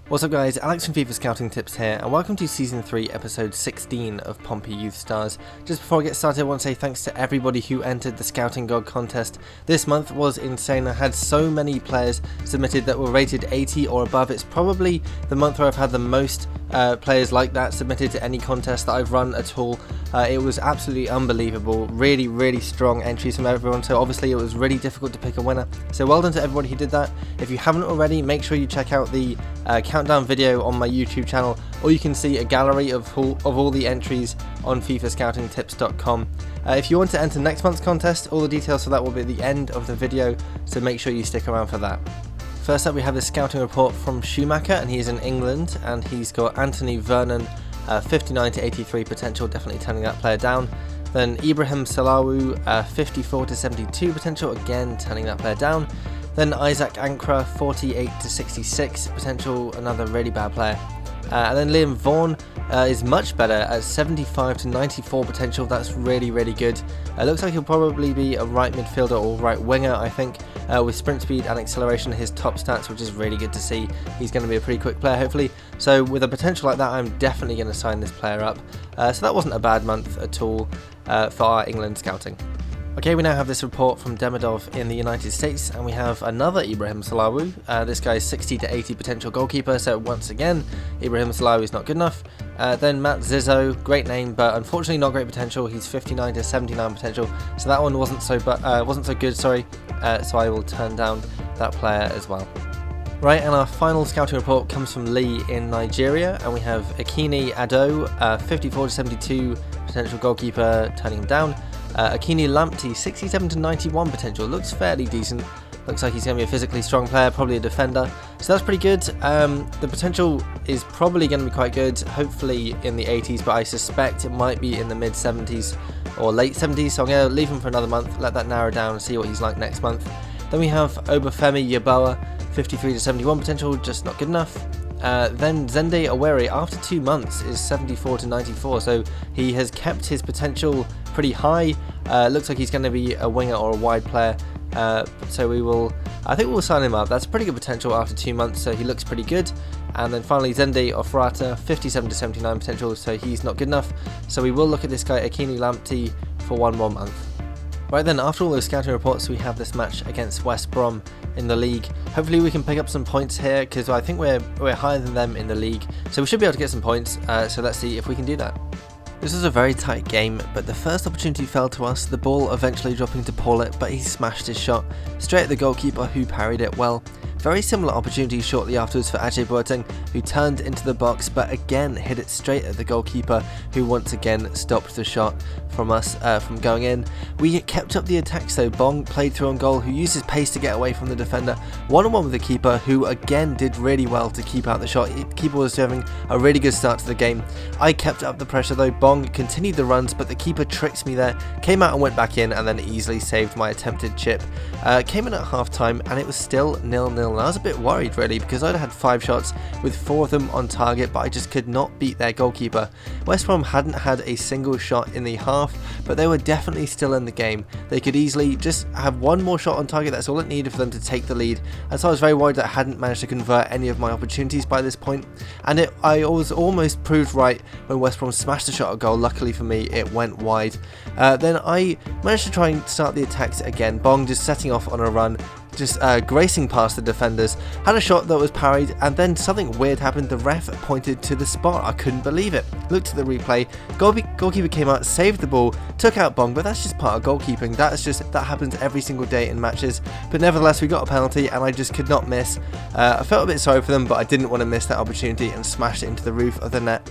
What's up guys, Alex from FIFA Scouting Tips here, and welcome to Season 3 Episode 16 of Pompey Youth Stars. Just before I get started, I want to say thanks to everybody who entered the Scouting God contest. This month was insane. I had so many players submitted that were rated 80 or above. It's probably the month where I've had the most players like that submitted to any contest that I've run at all. It was absolutely unbelievable, really strong entries from everyone, so obviously it was really difficult to pick a winner. So well done to everybody who did that. If you haven't already, make sure you check out the countdown video on my YouTube channel, or you can see a gallery of all the entries on FIFAscoutingtips.com. If you want to enter next month's contest, all the details for that will be at the end of the video, so make sure you stick around for that. First up, we have the scouting report from Schumacher, and he's in England, and he's got Anthony Vernon, 59 to 83 potential, definitely turning that player down. Then Ibrahim Salawu, 54 to 72 potential, again turning that player down. Then Isaac Ankara, 48 to 66 potential, another really bad player. And then Liam Vaughan is much better at 75 to 94 potential. That's really good. Looks like he'll probably be a right midfielder or right winger, I think, with sprint speed and acceleration, his top stats, which is really good to see. He's going to be a pretty quick player, hopefully. So with a potential like that, I'm definitely going to sign this player up. So that wasn't a bad month at all for our England scouting. Okay, we now have this report from Demidov in the United States, and we have another Ibrahim Salawu. This guy is 60 to 80 potential goalkeeper, so once again, Ibrahim Salawu is not good enough. Then Matt Zizzo, great name, but unfortunately not great potential. He's 59 to 79 potential, so that one wasn't so good. So I will turn down that player as well. Right, and our final scouting report comes from Lee in Nigeria, and we have Akini Ado, 54 to 72 potential goalkeeper, turning him down. Akini Lamptey, 67 to 91 potential, looks fairly decent. Looks like he's going to be a physically strong player, probably a defender, so that's pretty good. The potential is probably going to be quite good, hopefully in the 80s, but I suspect it might be in the mid 70s or late 70s, so I'm going to leave him for another month, let that narrow down and see what he's like next month. Then we have Obafemi Yeboah, 53 to 71 potential, just not good enough. Then Zende Aweri, after 2 months, is 74 to 94, so he has kept his potential pretty high. Looks like he's going to be a winger or a wide player, so I think we'll sign him up. That's pretty good potential after 2 months, so he looks pretty good. And then finally Zende Ofrata, 57 to 79 potential, so he's not good enough, so we will look at this guy Akini Lamptey for 1 more month. Right then, after all those scouting reports, we have this match against West Brom in the league. Hopefully we can pick up some points here, because I think we're higher than them in the league, so we should be able to get some points, so let's see if we can do that. This was a very tight game, but the first opportunity fell to us, the ball eventually dropping to Paulett, but he smashed his shot straight at the goalkeeper, who parried it well. Very similar opportunity shortly afterwards for Ajay Boateng, who turned into the box but again hit it straight at the goalkeeper, who once again stopped the shot from us from going in. We kept up the attacks though. Bong played through on goal, who used his pace to get away from the defender, one-on-one with the keeper, who again did really well to keep out the shot. The keeper was having a really good start to the game. I kept up the pressure though. Bong continued the runs, but the keeper tricked me there, came out and went back in, and then easily saved my attempted chip. Came in at half time and it was still 0-0. I was a bit worried really, because I'd had 5 shots with 4 of them on target, but I just could not beat their goalkeeper. West Brom hadn't had a single shot in the half, but they were definitely still in the game. They could easily just have 1 more shot on target, that's all it needed for them to take the lead, and so I was very worried that I hadn't managed to convert any of my opportunities by this point, and I was almost proved right when West Brom smashed the shot at goal. Luckily for me, it went wide. Then I managed to try and start the attacks again. Bong just setting off on a run, just gracing past the defenders, had a shot that was parried, and then something weird happened. The ref pointed to the spot. I couldn't believe it. Looked at the replay, goalkeeper came out, saved the ball, took out Bong, but that's just part of goalkeeping. That happens every single day in matches, but nevertheless we got a penalty and I just could not miss. I felt a bit sorry for them, but I didn't want to miss that opportunity and smashed it into the roof of the net.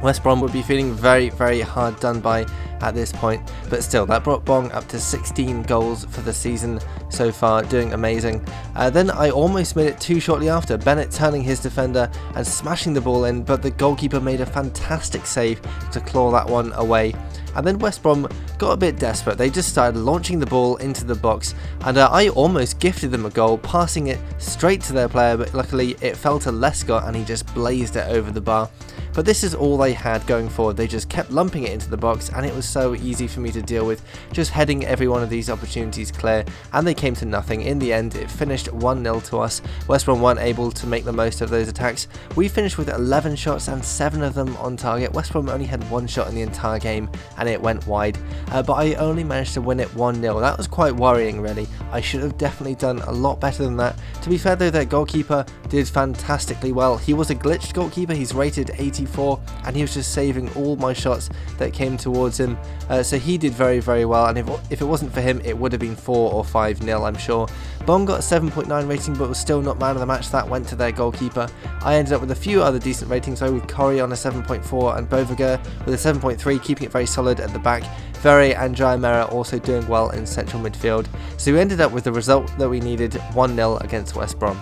West Brom would be feeling very hard done by at this point, but still that brought Bong up to 16 goals for the season so far, doing amazing. Then I almost made it 2 shortly after, Bennett turning his defender and smashing the ball in, but the goalkeeper made a fantastic save to claw that one away. And then West Brom got a bit desperate. They just started launching the ball into the box, and I almost gifted them a goal, passing it straight to their player, but luckily it fell to Lescott and he just blazed it over the bar. But this is all they had going forward. They just kept lumping it into the box, and it was so easy for me to deal with, just heading every one of these opportunities clear, and they came to nothing. In the end, it finished 1-0 to us. West Brom weren't able to make the most of those attacks. We finished with 11 shots and 7 of them on target. West Brom only had 1 shot in the entire game, and it went wide, but I only managed to win it 1-0. That was quite worrying, really. I should have definitely done a lot better than that. To be fair though, their goalkeeper did fantastically well. He was a glitched goalkeeper. He's rated 84, and he was just saving all my shots that came towards him, so he did very, very well, and if it wasn't for him, it would have been 4 or 5-0, I'm sure. Bong got a 7.9 rating, but was still not man of the match. That went to their goalkeeper. I ended up with a few other decent ratings, though, with Corey on a 7.4 and Boviger with a 7.3, keeping it very solid at the back. Very and Jaimera also doing well in central midfield. So we ended up with the result that we needed, 1-0 against West Brom.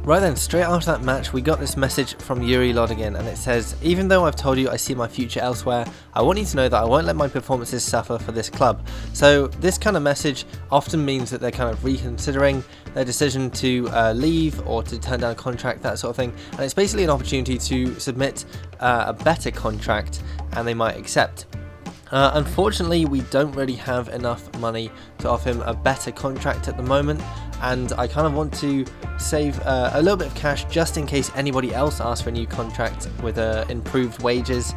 Right then, straight after that match, we got this message from Yuri Lodigan, and it says, "Even though I've told you I see my future elsewhere, I want you to know that I won't let my performances suffer for this club." So this kind of message often means that they're kind of reconsidering their decision to leave or to turn down a contract, that sort of thing, and it's basically an opportunity to submit a better contract, and they might accept. Unfortunately, we don't really have enough money to offer him a better contract at the moment, and I kind of want to save a little bit of cash just in case anybody else asks for a new contract with improved wages.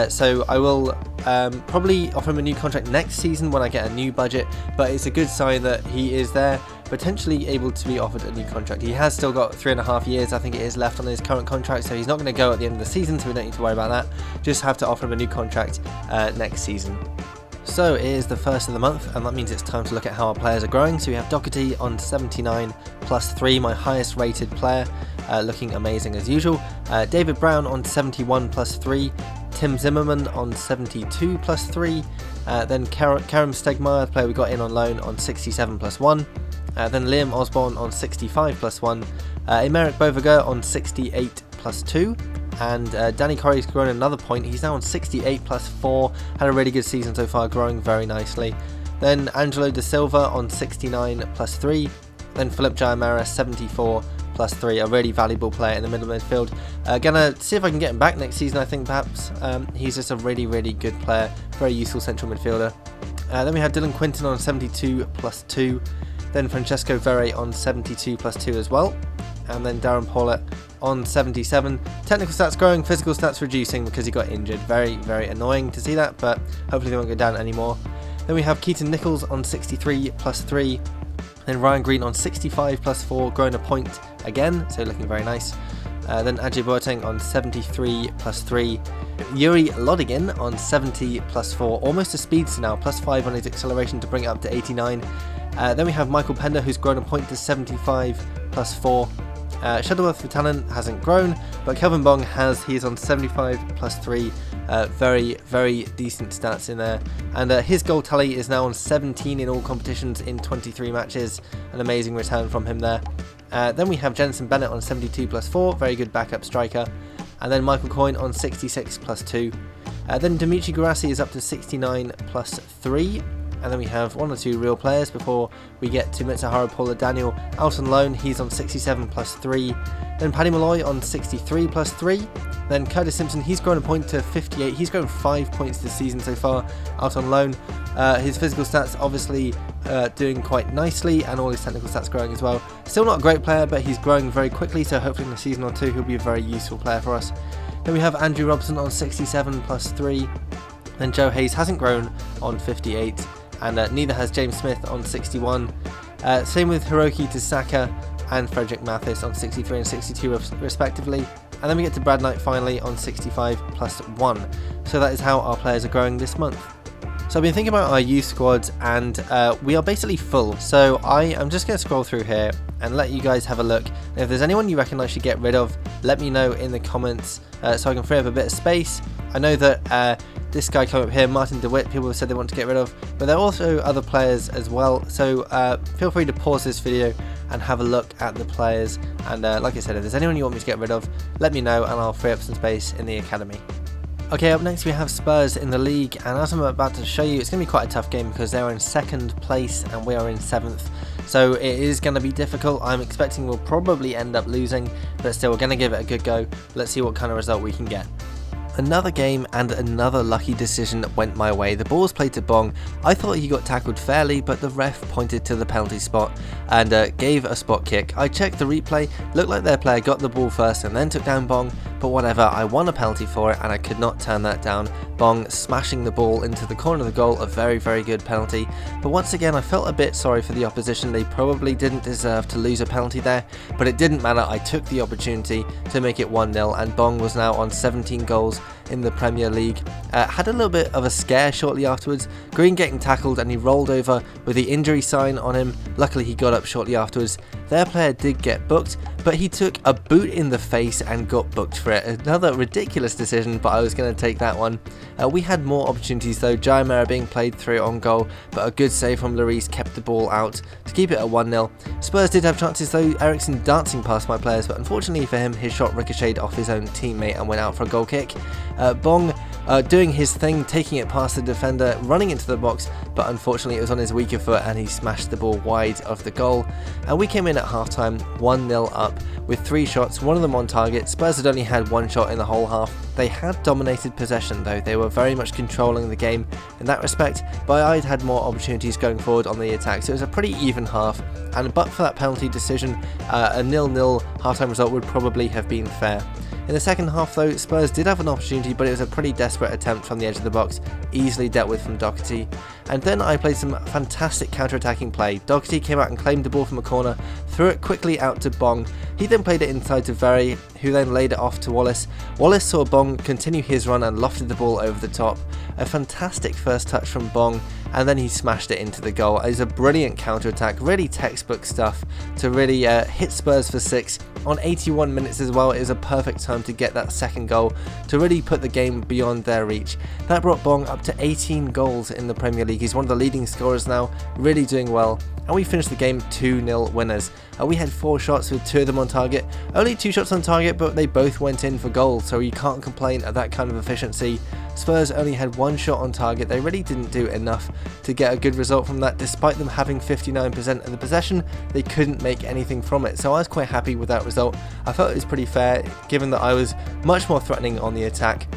So I will probably offer him a new contract next season when I get a new budget, but it's a good sign that he is there, potentially able to be offered a new contract. He has still got 3.5 years, I think it is, left on his current contract, so he's not going to go at the end of the season, so we don't need to worry about that. Just have to offer him a new contract next season. So it is the first of the month, and that means it's time to look at how our players are growing. So we have Doherty on 79 plus 3, my highest rated player, looking amazing as usual. David Brown on 71 plus 3, Tim Zimmerman on 72 plus 3, then Karim Stegmaier, the player we got in on loan, on 67 plus 1, then Liam Osborne on 65 plus 1, Emerick Boviger on 68 plus 2, and Danny Corey's grown another point. He's now on 68 plus 4, had a really good season so far, growing very nicely. Then Angelo Da Silva on 69 plus 3, then Philip Jaimera 74 plus 3, a really valuable player in the middle midfield. Gonna see if I can get him back next season, I think, perhaps. He's just a really, really good player, very useful central midfielder. Then we have Dylan Quinton on 72 plus 2, then Francesco Verre on 72 plus 2 as well, and then Darren Paulett on 77. Technical stats growing, physical stats reducing because he got injured. Very, very annoying to see that, but hopefully they won't go down anymore. Then we have Keaton Nichols on 63 plus 3, then Ryan Green on 65 plus 4, growing a point again, so looking very nice. Then Ajay Boateng on 73 plus 3, Yuri Lodigan on 70 plus 4, almost a speedster now, plus 5 on his acceleration to bring it up to 89. Then we have Michael Pender, who's grown a point to 75 plus 4. Shuttleworth for talent hasn't grown, but Kelvin Bong has. He is on 75 plus 3. Very, very decent stats in there. And his goal tally is now on 17 in all competitions in 23 matches. An amazing return from him there. Then we have Jensen Bennett on 72 plus 4. Very good backup striker. And then Michael Coyne on 66 plus 2. Then Dimitri Guirassy is up to 69 plus 3. And then we have 1 or 2 real players before we get to Mitsuharu Paula Daniel out on loan. He's on 67 plus 3. Then Paddy Malloy on 63 plus 3. Then Curtis Simpson, he's grown a point to 58. He's grown 5 points this season so far out on loan. His physical stats obviously doing quite nicely, and all his technical stats growing as well. Still not a great player, but he's growing very quickly, so hopefully in a season or 2 he'll be a very useful player for us. Then we have Andrew Robson on 67 plus 3. Then Joe Hayes hasn't grown on 58. And neither has James Smith on 61. Same with Hiroki Tasaka and Frederick Mathis on 63 and 62 respectively. And then we get to Brad Knight finally on 65 plus 1. So that is how our players are growing this month. So I've been thinking about our youth squads, and we are basically full. So I am just going to scroll through here and let you guys have a look. And if there's anyone you reckon I should get rid of, let me know in the comments so I can free up a bit of space. I know that this guy coming up here, Martin DeWitt, people have said they want to get rid of, but there are also other players as well. So feel free to pause this video and have a look at the players. And like I said, if there's anyone you want me to get rid of, let me know and I'll free up some space in the academy. Okay, up next we have Spurs in the league, and as I'm about to show you, it's going to be quite a tough game because they're in 2nd place and we are in 7th. So it is going to be difficult. I'm expecting we'll probably end up losing, but still we're going to give it a good go. Let's see what kind of result we can get. Another game and another lucky decision went my way. The ball was played to Bong. I thought he got tackled fairly, but the ref pointed to the penalty spot and gave a spot kick. I checked the replay, looked like their player got the ball first and then took down Bong, but whatever, I won a penalty for it and I could not turn that down. Bong smashing the ball into the corner of the goal, a very, very good penalty. But once again, I felt a bit sorry for the opposition. They probably didn't deserve to lose a penalty there, but it didn't matter. I took the opportunity to make it 1-0 and Bong was now on 17 goals in the Premier League. Had a little bit of a scare shortly afterwards, Green getting tackled and he rolled over with the injury sign on him. Luckily he got up shortly afterwards. Their player did get booked, but he took a boot in the face and got booked for it. Another ridiculous decision, but I was going to take that one. We had more opportunities though, Jaimera being played through on goal, but a good save from Lloris kept the ball out to keep it at 1-0. Spurs did have chances though, Eriksson dancing past my players, but unfortunately for him his shot ricocheted off his own teammate and went out for a goal kick. Bong doing his thing, taking it past the defender, running into the box, but unfortunately it was on his weaker foot and he smashed the ball wide of the goal. And we came in at half time 1-0 up with 3 shots, one of them on target. Spurs had only had 1 shot in the whole half. They had dominated possession though, they were very much controlling the game in that respect, but I'd had more opportunities going forward on the attack, so it was a pretty even half, and but for that penalty decision, a 0-0 half-time result would probably have been fair. In the second half though, Spurs did have an opportunity, but it was a pretty desperate attempt from the edge of the box, easily dealt with from Doherty. And then I played some fantastic counter-attacking play. Doherty came out and claimed the ball from a corner, threw it quickly out to Bong. He then played it inside to Very, who then laid it off to Wallace. Wallace saw Bong continue his run and lofted the ball over the top. A fantastic first touch from Bong, and then he smashed it into the goal. It was a brilliant counter-attack, really textbook stuff to really hit Spurs for 6. On 81 minutes as well, it was a perfect time to get that second goal to really put the game beyond their reach. That brought Bong up to 18 goals in the Premier League. He's one of the leading scorers now, really doing well. And we finished the game 2-0 winners. We had 4 shots with 2 of them on target. Only 2 shots on target, but they both went in for goal, so you can't complain at that kind of efficiency. Spurs only had 1 shot on target. They really didn't do enough to get a good result from that. Despite them having 59% of the possession, they couldn't make anything from it. So I was quite happy with that result. I felt it was pretty fair, given that I was much more threatening on the attack.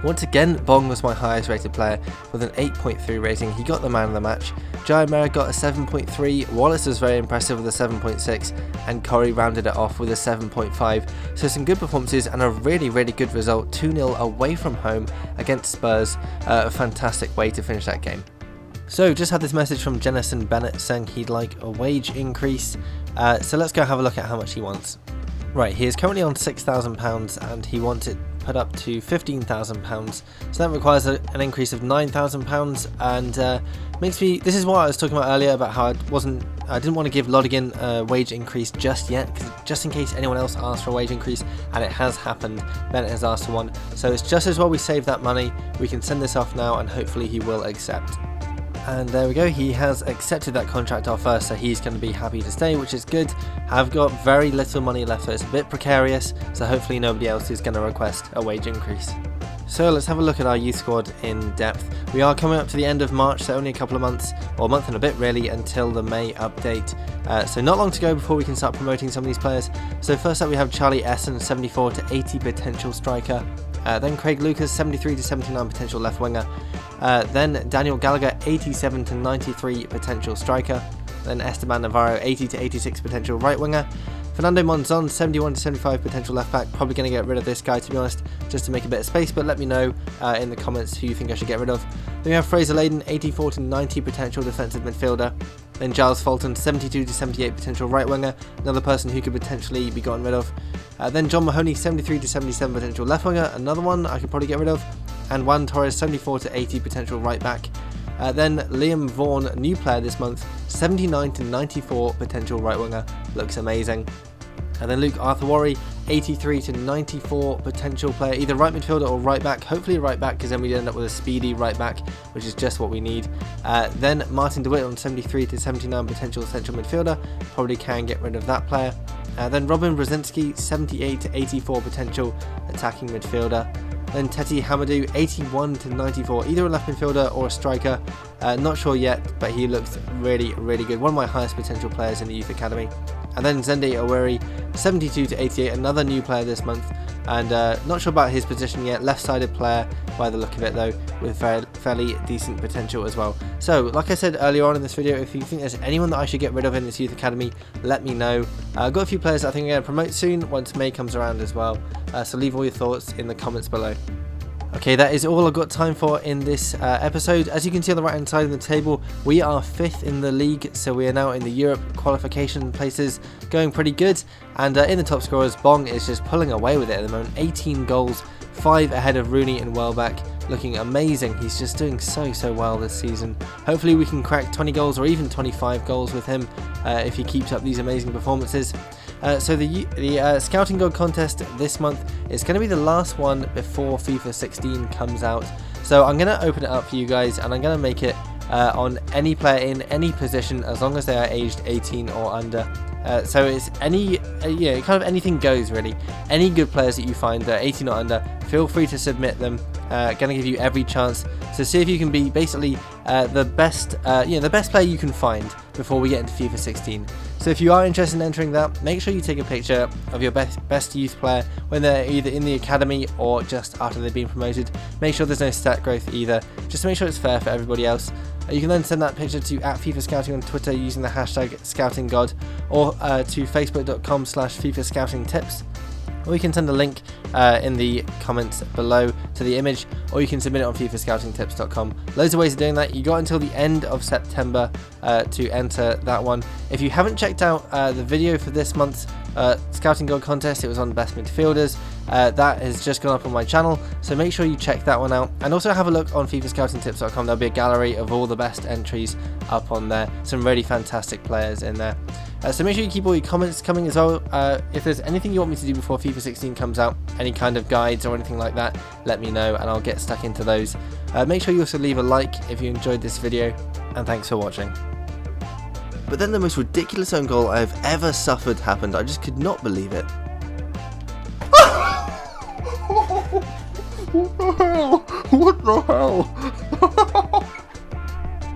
Once again, Bong was my highest rated player with an 8.3 rating. He got the man of the match. Jaimera got a 7.3, Wallace was very impressive with a 7.6, and Corey rounded it off with a 7.5. So some good performances and a really, really good result. 2-0 away from home against Spurs. A fantastic way to finish that game. So just had this message from Jennison Bennett saying he'd like a wage increase. So let's go have a look at how much he wants. Right, he is currently on £6,000 and he wants it put up to £15,000, so that requires an increase of £9,000, and makes me. This is what I was talking about earlier about how I didn't want to give Lodigan a wage increase just yet, just in case anyone else asked for a wage increase, and it has happened. Bennett has asked for one, so it's just as well we save that money. We can send this off now, and hopefully he will accept. And there we go, he has accepted that contract offer, so he's going to be happy to stay, which is good. I've got very little money left, so it's a bit precarious, so hopefully nobody else is going to request a wage increase. So let's have a look at our youth squad in depth. We are coming up to the end of March, so only a couple of months, or a month and a bit really, until the May update. So not long to go before we can start promoting some of these players. So first up we have Charlie Essen, 74 to 80 potential striker. Then Craig Lucas, 73 to 79 potential left winger. Then Daniel Gallagher, 87 to 93 potential striker. Then Esteban Navarro, 80 to 86 potential right winger. Fernando Monzon, 71 to 75 potential left back. Probably going to get rid of this guy, to be honest, just to make a bit of space, but let me know in the comments who you think I should get rid of. Then we have Fraser Layden, 84 to 90 potential defensive midfielder. Then Giles Fulton, 72 to 78 potential right winger, another person who could potentially be gotten rid of. Then John Mahoney, 73 to 77 potential left winger, another one I could probably get rid of. And Juan Torres, 74 to 80 potential right back. Then Liam Vaughan, new player this month, 79 to 94 potential right winger, looks amazing. And then Luke Arthurworry, 83 to 94 potential player, either right midfielder or right back, hopefully right back, because then we'd end up with a speedy right back, which is just what we need. Then Martin DeWitt on 73 to 79 potential central midfielder, probably can get rid of that player. Then Robin Brzezinski, 78 to 84 potential attacking midfielder. Then Teti Hamadou, 81 to 94, either a left midfielder or a striker. Not sure yet, but he looks really, really good. One of my highest potential players in the youth academy. And then Zende Oweri, 72 to 88, another new player this month. And not sure about his position yet, left-sided player by the look of it though, with fairly decent potential as well. So, like I said earlier on in this video, if you think there's anyone that I should get rid of in this youth academy, let me know. I've got a few players that I think I'm going to promote soon, once May comes around as well. So leave all your thoughts in the comments below. Okay, that is all I've got time for in this episode. As you can see on the right hand side of the table, we are 5th in the league, so we are now in the Europe qualification places, going pretty good. And in the top scorers, Bong is just pulling away with it at the moment. 18 goals, 5 ahead of Rooney and Welbeck, looking amazing. He's just doing so well this season. Hopefully we can crack 20 goals or even 25 goals with him if he keeps up these amazing performances. So the Scouting God contest this month is going to be the last one before FIFA 16 comes out. So I'm going to open it up for you guys, and I'm going to make it on any player in any position as long as they are aged 18 or under. So it's any, kind of anything goes really. Any good players that you find that are 18 or under, feel free to submit them. Going to give you every chance to see if you can be basically the best player you can find before we get into FIFA 16. So if you are interested in entering that, make sure you take a picture of your best youth player when they're either in the academy or just after they've been promoted. Make sure there's no stat growth either, just to make sure it's fair for everybody else. You can then send that picture to @FIFA Scouting on Twitter using the hashtag ScoutingGod, or to facebook.com/FIFA-Scouting-Tips. Or you can send a link in the comments below to the image, or you can submit it on FIFA-Scouting-Tips.com. Loads of ways of doing that. You got until the end of September to enter that one. If you haven't checked out the video for this month's Scouting God contest, it was on best midfielders. That has just gone up on my channel, so make sure you check that one out. And also have a look on FIFA-Scouting-Tips.com. There'll be a gallery of all the best entries up on there. Some really fantastic players in there. So make sure you keep all your comments coming as well. If there's anything you want me to do before FIFA 16 comes out, any kind of guides or anything like that, let me know and I'll get stuck into those. Make sure you also leave a like if you enjoyed this video, and thanks for watching. But then the most ridiculous own goal I have ever suffered happened. I just could not believe it. What the hell? What the hell?